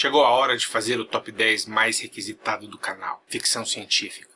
Chegou a hora de fazer o top 10 mais requisitado do canal, ficção científica.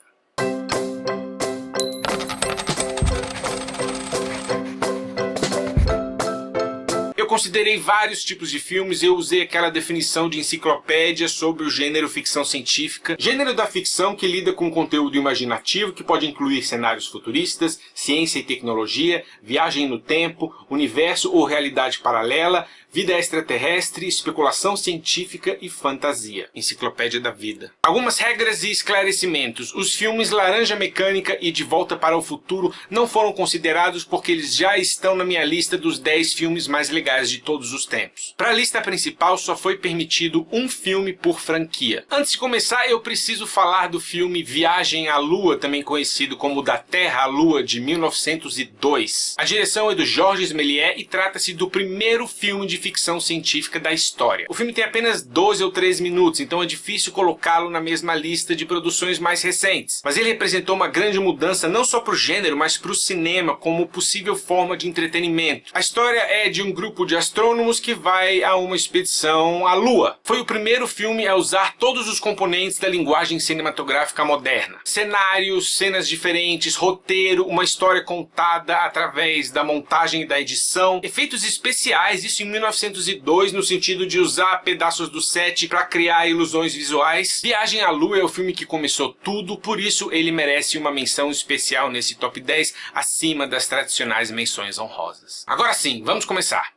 Eu considerei vários tipos de filmes e eu usei aquela definição de enciclopédia sobre o gênero ficção científica, gênero da ficção que lida com conteúdo imaginativo que pode incluir cenários futuristas, ciência e tecnologia, viagem no tempo, universo ou realidade paralela, vida extraterrestre, especulação científica e fantasia. Enciclopédia da vida. Algumas regras e esclarecimentos. Os filmes Laranja Mecânica e De Volta para o Futuro não foram considerados porque eles já estão na minha lista dos 10 filmes mais legais de todos os tempos. Para a lista principal só foi permitido um filme por franquia. Antes de começar, eu preciso falar do filme Viagem à Lua, também conhecido como Da Terra à Lua, de 1902. A direção é do Georges Méliès e trata-se do primeiro filme de ficção científica da história. O filme tem apenas 12 ou 13 minutos, então é difícil colocá-lo na mesma lista de produções mais recentes. Mas ele representou uma grande mudança não só para o gênero, mas para o cinema como possível forma de entretenimento. A história é de um grupo de astrônomos que vai a uma expedição à Lua. Foi o primeiro filme a usar todos os componentes da linguagem cinematográfica moderna. Cenários, cenas diferentes, roteiro, uma história contada através da montagem e da edição, efeitos especiais, isso em 1902, no sentido de usar pedaços do set para criar ilusões visuais. Viagem à Lua é o filme que começou tudo, por isso ele merece uma menção especial nesse top 10, acima das tradicionais menções honrosas. Agora sim, vamos começar!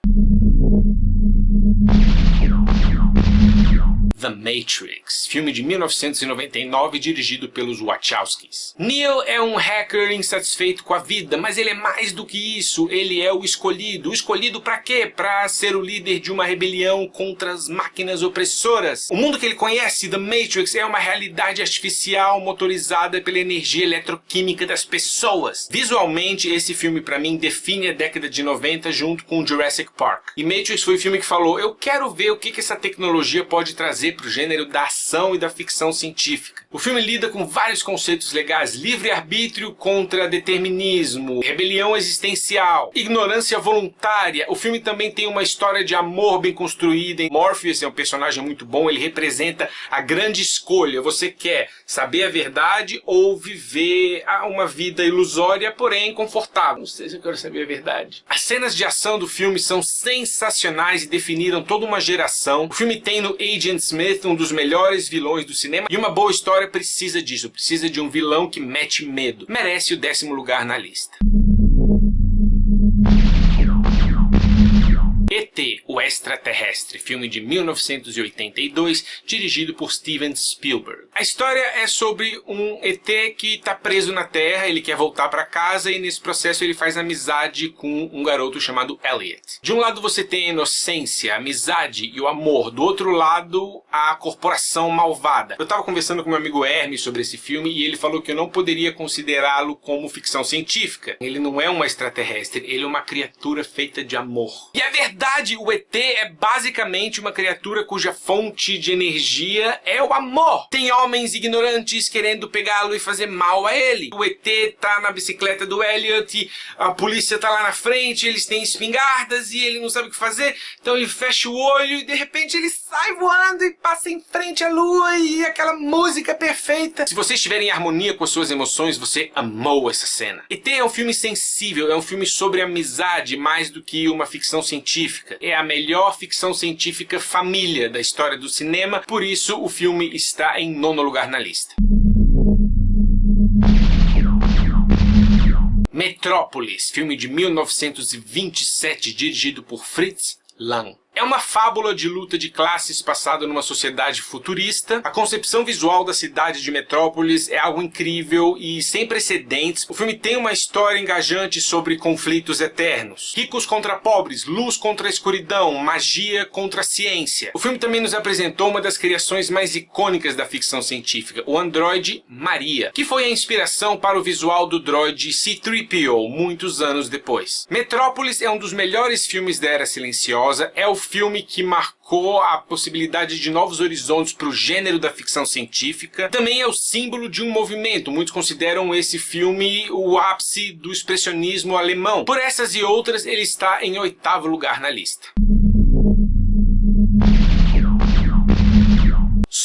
The Matrix, filme de 1999 dirigido pelos Wachowskis. Neo é um hacker insatisfeito com a vida, mas ele é mais do que isso, ele é o escolhido. O escolhido pra quê? Pra ser o líder de uma rebelião contra as máquinas opressoras. O mundo que ele conhece, The Matrix, é uma realidade artificial motorizada pela energia eletroquímica das pessoas. Visualmente, esse filme pra mim define a década de 90 junto com Jurassic Park. E Matrix foi o filme que falou, eu quero ver o que essa tecnologia pode trazer para o gênero da ação e da ficção científica. O filme lida com vários conceitos legais: livre-arbítrio contra determinismo, rebelião existencial, ignorância voluntária. O filme também tem uma história de amor bem construída. Morpheus é um personagem muito bom, ele representa a grande escolha. Você quer saber a verdade ou viver uma vida ilusória, porém confortável? Não sei se eu quero saber a verdade. As cenas de ação do filme são sensacionais e definiram toda uma geração. O filme tem no Agent Smith um dos melhores vilões do cinema, e uma boa história precisa disso, precisa de um vilão que mete medo. Merece o 10º lugar na lista. E.T., o Extraterrestre, filme de 1982, dirigido por Steven Spielberg. A história é sobre um ET que está preso na Terra, ele quer voltar para casa e nesse processo ele faz amizade com um garoto chamado Elliot. De um lado você tem a inocência, a amizade e o amor, do outro lado a corporação malvada. Eu estava conversando com meu amigo Hermes sobre esse filme e ele falou que eu não poderia considerá-lo como ficção científica. Ele não é um extraterrestre, ele é uma criatura feita de amor. E é verdade, o ET é basicamente uma criatura cuja fonte de energia é o amor. Tem homens ignorantes querendo pegá-lo e fazer mal a ele. O ET tá na bicicleta do Elliot e a polícia tá lá na frente, eles têm espingardas e ele não sabe o que fazer, então ele fecha o olho e de repente ele sai voando e passa em frente à lua e aquela música perfeita. Se você estiver em harmonia com as suas emoções, você amou essa cena. ET é um filme sensível, é um filme sobre amizade mais do que uma ficção científica. É a melhor ficção científica família da história do cinema, por isso o filme está em 9º lugar na lista. Metrópolis, filme de 1927, dirigido por Fritz Lang. É uma fábula de luta de classes passada numa sociedade futurista. A concepção visual da cidade de Metrópolis é algo incrível e sem precedentes. O filme tem uma história engajante sobre conflitos eternos. Ricos contra pobres, luz contra a escuridão, magia contra a ciência. O filme também nos apresentou uma das criações mais icônicas da ficção científica, o androide Maria, que foi a inspiração para o visual do droide C-3PO muitos anos depois. Metrópolis é um dos melhores filmes da Era Silenciosa, é o filme que marcou a possibilidade de novos horizontes para o gênero da ficção científica. Também é o símbolo de um movimento. Muitos consideram esse filme o ápice do expressionismo alemão. Por essas e outras, ele está em 8º lugar na lista.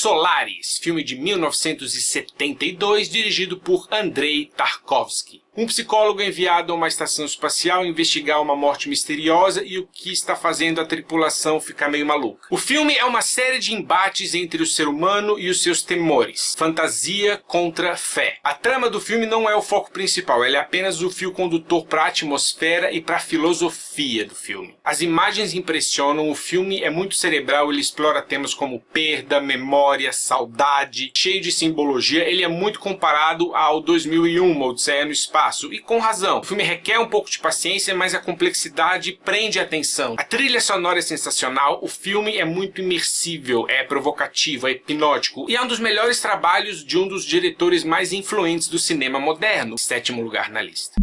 Solaris, filme de 1972, dirigido por Andrei Tarkovsky. Um psicólogo é enviado a uma estação espacial investigar uma morte misteriosa e o que está fazendo a tripulação ficar meio maluca. O filme é uma série de embates entre o ser humano e os seus temores. Fantasia contra fé. A trama do filme não é o foco principal, ela é apenas o fio condutor para a atmosfera e para a filosofia do filme. As imagens impressionam, o filme é muito cerebral, ele explora temas como perda, memória, saudade, cheio de simbologia. Ele é muito comparado ao 2001, Uma Odisseia no Espaço. E com razão. O filme requer um pouco de paciência, mas a complexidade prende a atenção. A trilha sonora é sensacional, o filme é muito imersível, é provocativo, é hipnótico e é um dos melhores trabalhos de um dos diretores mais influentes do cinema moderno. 7º lugar na lista.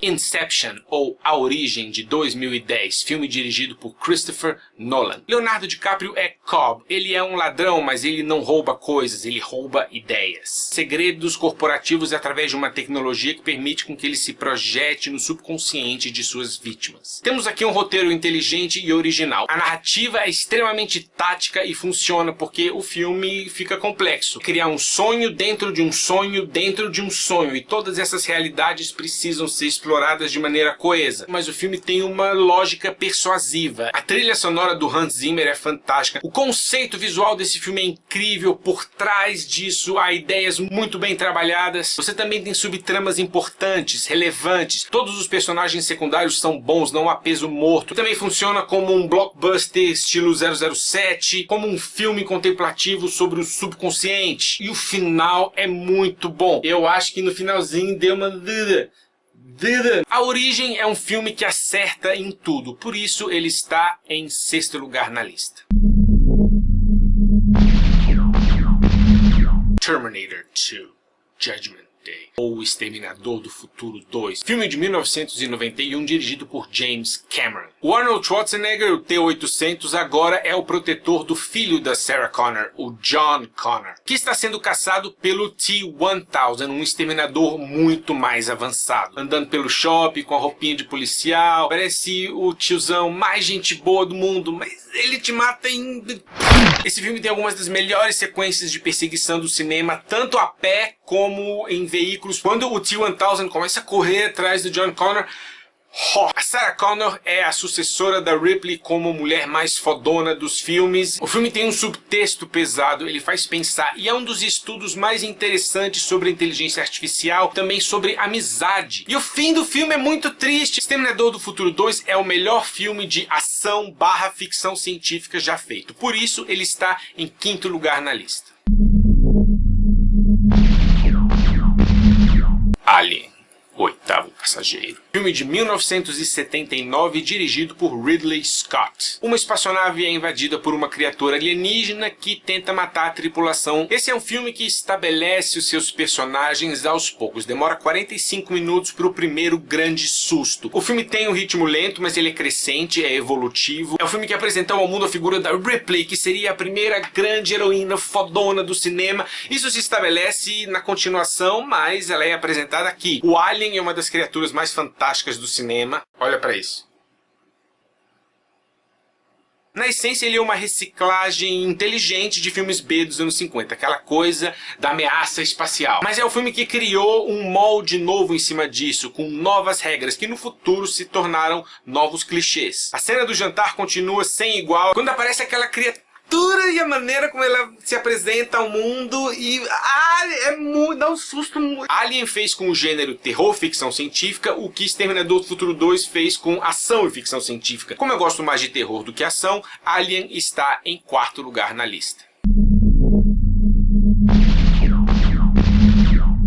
Inception, ou A Origem, de 2010, filme dirigido por Christopher Nolan. Leonardo DiCaprio é Cobb. Ele é um ladrão, mas ele não rouba coisas, ele rouba ideias. Segredos corporativos através de uma tecnologia que permite com que ele se projete no subconsciente de suas vítimas. Temos aqui um roteiro inteligente e original. A narrativa é extremamente tática e funciona porque o filme fica complexo. Criar um sonho dentro de um sonho dentro de um sonho, e todas essas realidades precisam ser exploradas de maneira coesa, mas o filme tem uma lógica persuasiva. A trilha sonora do Hans Zimmer é fantástica. O conceito visual desse filme é incrível. Por trás disso há ideias muito bem trabalhadas. Você também tem subtramas importantes, relevantes. Todos os personagens secundários são bons, não há peso morto. Também funciona como um blockbuster estilo 007, como um filme contemplativo sobre o subconsciente. E o final é muito bom. Eu acho que no finalzinho deu uma... A Origem é um filme que acerta em tudo, por isso ele está em 6º lugar na lista. Terminator 2, Judgment Day, ou O Exterminador do Futuro 2, filme de 1991 dirigido por James Cameron. O Arnold Schwarzenegger, o T-800, agora é o protetor do filho da Sarah Connor, o John Connor, que está sendo caçado pelo T-1000, um exterminador muito mais avançado. Andando pelo shopping com a roupinha de policial, parece o tiozão mais gente boa do mundo, mas ele te mata em... Esse filme tem algumas das melhores sequências de perseguição do cinema, tanto a pé como em veículos. Quando o T-1000 começa a correr atrás do John Connor, a Sarah Connor é a sucessora da Ripley como mulher mais fodona dos filmes. O filme tem um subtexto pesado, ele faz pensar, e é um dos estudos mais interessantes sobre a inteligência artificial, também sobre amizade. E o fim do filme é muito triste. Exterminador do Futuro 2 é o melhor filme de ação / ficção científica já feito. Por isso ele está em 5º lugar na lista. Alien, o 8º passageiro. Filme de 1979 dirigido por Ridley Scott. Uma espaçonave é invadida por uma criatura alienígena que tenta matar a tripulação. Esse é um filme que estabelece os seus personagens aos poucos. Demora 45 minutos para o primeiro grande susto. O filme tem um ritmo lento, mas ele é crescente, é evolutivo. É um filme que apresenta ao mundo a figura da Ripley, que seria a primeira grande heroína fodona do cinema. Isso se estabelece na continuação, mas ela é apresentada aqui. O Alien é uma das criaturas mais fantásticas do cinema. Olha pra isso. Na essência, ele é uma reciclagem inteligente de filmes B dos anos 50, aquela coisa da ameaça espacial. Mas é o filme que criou um molde novo em cima disso, com novas regras que no futuro se tornaram novos clichês. A cena do jantar continua sem igual, quando aparece aquela criatura e a maneira como ela se apresenta ao mundo e... dá um susto muito. Alien fez com o gênero terror ficção científica o que Exterminador do Futuro 2 fez com ação e ficção científica. Como eu gosto mais de terror do que ação, Alien está em 4º lugar na lista.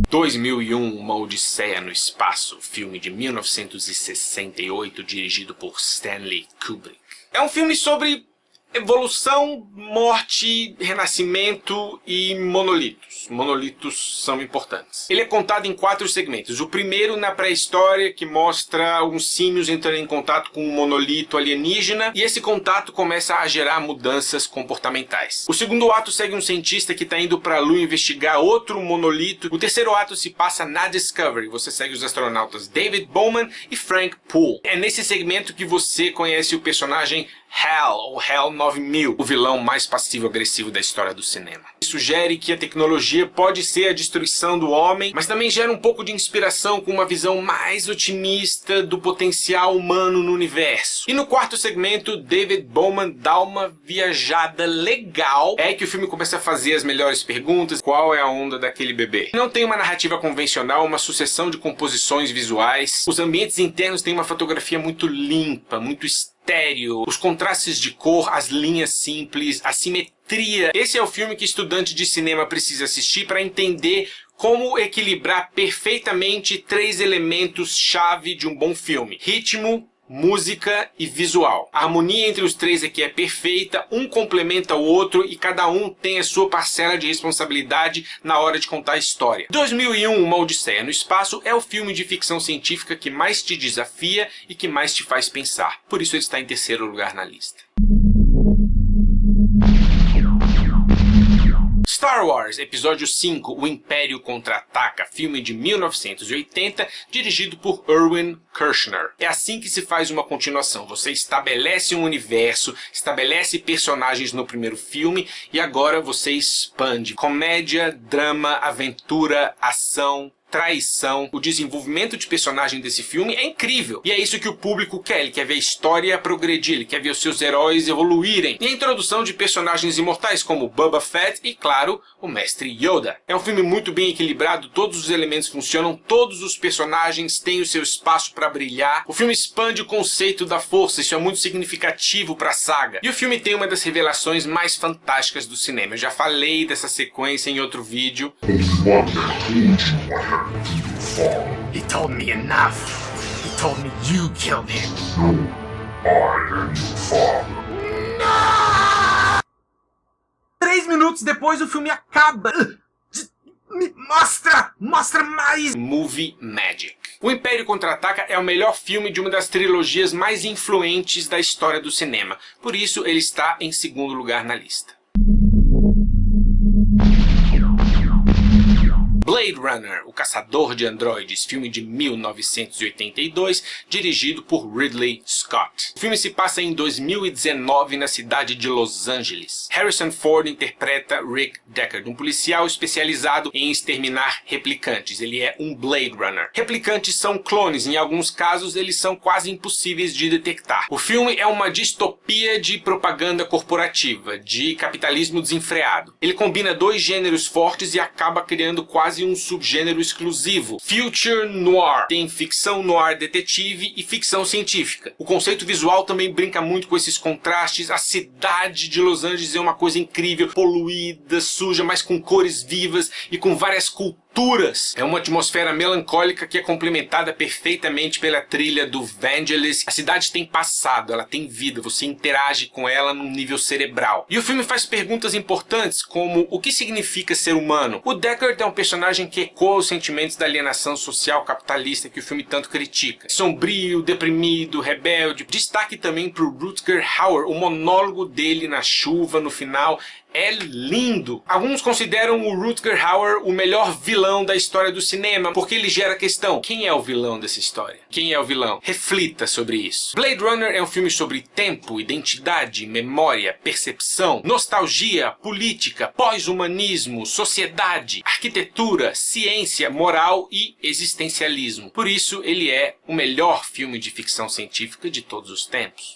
2001, Uma Odisseia no Espaço, filme de 1968 dirigido por Stanley Kubrick. É um filme sobre Evolução, morte, renascimento e monolitos. Monolitos são importantes. Ele é contado em 4 segmentos. O primeiro na pré-história, que mostra alguns símios entrando em contato com um monolito alienígena, e esse contato começa a gerar mudanças comportamentais. O segundo ato segue um cientista que está indo para a Lua investigar outro monolito. O terceiro ato se passa na Discovery. Você segue os astronautas David Bowman e Frank Poole. É nesse segmento que você conhece o personagem Hal, ou Hal 9000, o vilão mais passivo-agressivo da história do cinema. Sugere que a tecnologia pode ser a destruição do homem, mas também gera um pouco de inspiração com uma visão mais otimista do potencial humano no universo. E no quarto segmento, David Bowman dá uma viajada legal. É que o filme começa a fazer as melhores perguntas. Qual é a onda daquele bebê? Não tem uma narrativa convencional, uma sucessão de composições visuais. Os ambientes internos têm uma fotografia muito limpa, muito estéril, os contrastes de cor, as linhas simples, a simetria. Esse é o filme que estudante de cinema precisa assistir para entender como equilibrar perfeitamente 3 elementos-chave de um bom filme: ritmo, música e visual. A harmonia entre os 3 aqui é perfeita, um complementa o outro e cada um tem a sua parcela de responsabilidade na hora de contar a história. 2001, Uma Odisseia no Espaço é o filme de ficção científica que mais te desafia e que mais te faz pensar. Por isso ele está em terceiro lugar na lista. Star Wars, Episódio 5, O Império Contra-Ataca, filme de 1980, dirigido por Irwin Kershner. É assim que se faz uma continuação. Você estabelece um universo, estabelece personagens no primeiro filme e agora você expande. Comédia, drama, aventura, ação, traição. O desenvolvimento de personagem desse filme é incrível. E é isso que o público quer. Ele quer ver a história progredir, ele quer ver os seus heróis evoluírem. E a introdução de personagens imortais como Boba Fett e, claro, o Mestre Yoda. É um filme muito bem equilibrado, todos os elementos funcionam, todos os personagens têm o seu espaço para brilhar. O filme expande o conceito da força, isso é muito significativo para a saga. E o filme tem uma das revelações mais fantásticas do cinema. Eu já falei dessa sequência em outro vídeo. He told me enough. He told me you killed him. No, I am your father. No! 3 minutos depois o filme acaba. Mostra mais! Movie Magic. O Império Contra-Ataca é o melhor filme de uma das trilogias mais influentes da história do cinema. Por isso ele está em segundo lugar na lista. Blade Runner, o Caçador de Androides, filme de 1982, dirigido por Ridley Scott. O filme se passa em 2019 na cidade de Los Angeles. Harrison Ford interpreta Rick Deckard, um policial especializado em exterminar replicantes. Ele é um Blade Runner. Replicantes são clones, em alguns casos eles são quase impossíveis de detectar. O filme é uma distopia de propaganda corporativa, de capitalismo desenfreado. Ele combina 2 gêneros fortes e acaba criando quase um subgênero exclusivo. Future Noir. Tem ficção noir detetive e ficção científica. O conceito visual também brinca muito com esses contrastes. A cidade de Los Angeles é uma coisa incrível, poluída, suja, mas com cores vivas e com várias culturas. É uma atmosfera melancólica que é complementada perfeitamente pela trilha do Vangelis. A cidade tem passado, ela tem vida, você interage com ela num nível cerebral. E o filme faz perguntas importantes como o que significa ser humano? O Deckard é um personagem que ecoa os sentimentos da alienação social capitalista que o filme tanto critica. Sombrio, deprimido, rebelde. Destaque também para o Rutger Hauer, o monólogo dele na chuva no final. É lindo. Alguns consideram o Rutger Hauer o melhor vilão da história do cinema, porque ele gera a questão: quem é o vilão dessa história? Quem é o vilão? Reflita sobre isso. Blade Runner é um filme sobre tempo, identidade, memória, percepção, nostalgia, política, pós-humanismo, sociedade, arquitetura, ciência, moral e existencialismo. Por isso, ele é o melhor filme de ficção científica de todos os tempos.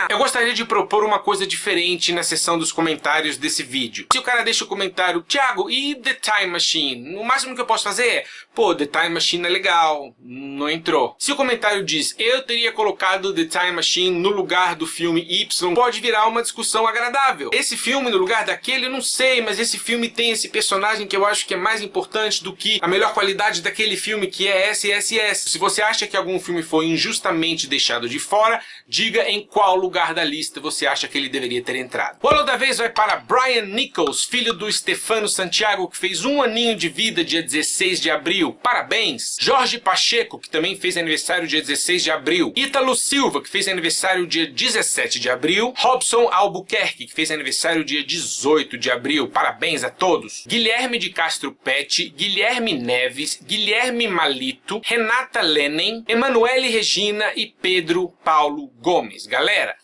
Eu gostaria de propor uma coisa diferente na seção dos comentários desse vídeo. Se o cara deixa o comentário: Thiago, e The Time Machine? O máximo que eu posso fazer é Pô, The Time Machine é legal, não entrou. Se o comentário diz, eu teria colocado The Time Machine no lugar do filme Y, pode virar uma discussão agradável. Esse filme no lugar daquele, eu não sei, mas esse filme tem esse personagem que eu acho que é mais importante do que a melhor qualidade daquele filme, que é SSS. Se você acha que algum filme foi injustamente deixado de fora, diga em qual lugar da lista você acha que ele deveria ter entrado. O alô da vez vai para Brian Nichols, filho do Stefano Santiago, que fez 1 aninho de vida dia 16 de abril. Parabéns! Jorge Pacheco, que também fez aniversário dia 16 de abril. Ítalo Silva, que fez aniversário dia 17 de abril. Robson Albuquerque, que fez aniversário dia 18 de abril. Parabéns a todos. Guilherme de Castro Pet, Guilherme Neves, Guilherme Malito, Renata Lenin, Emanuele Regina e Pedro Paulo Gomes. Galera,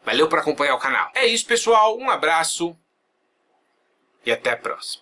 valeu por acompanhar o canal. É isso, pessoal. Um abraço e até a próxima.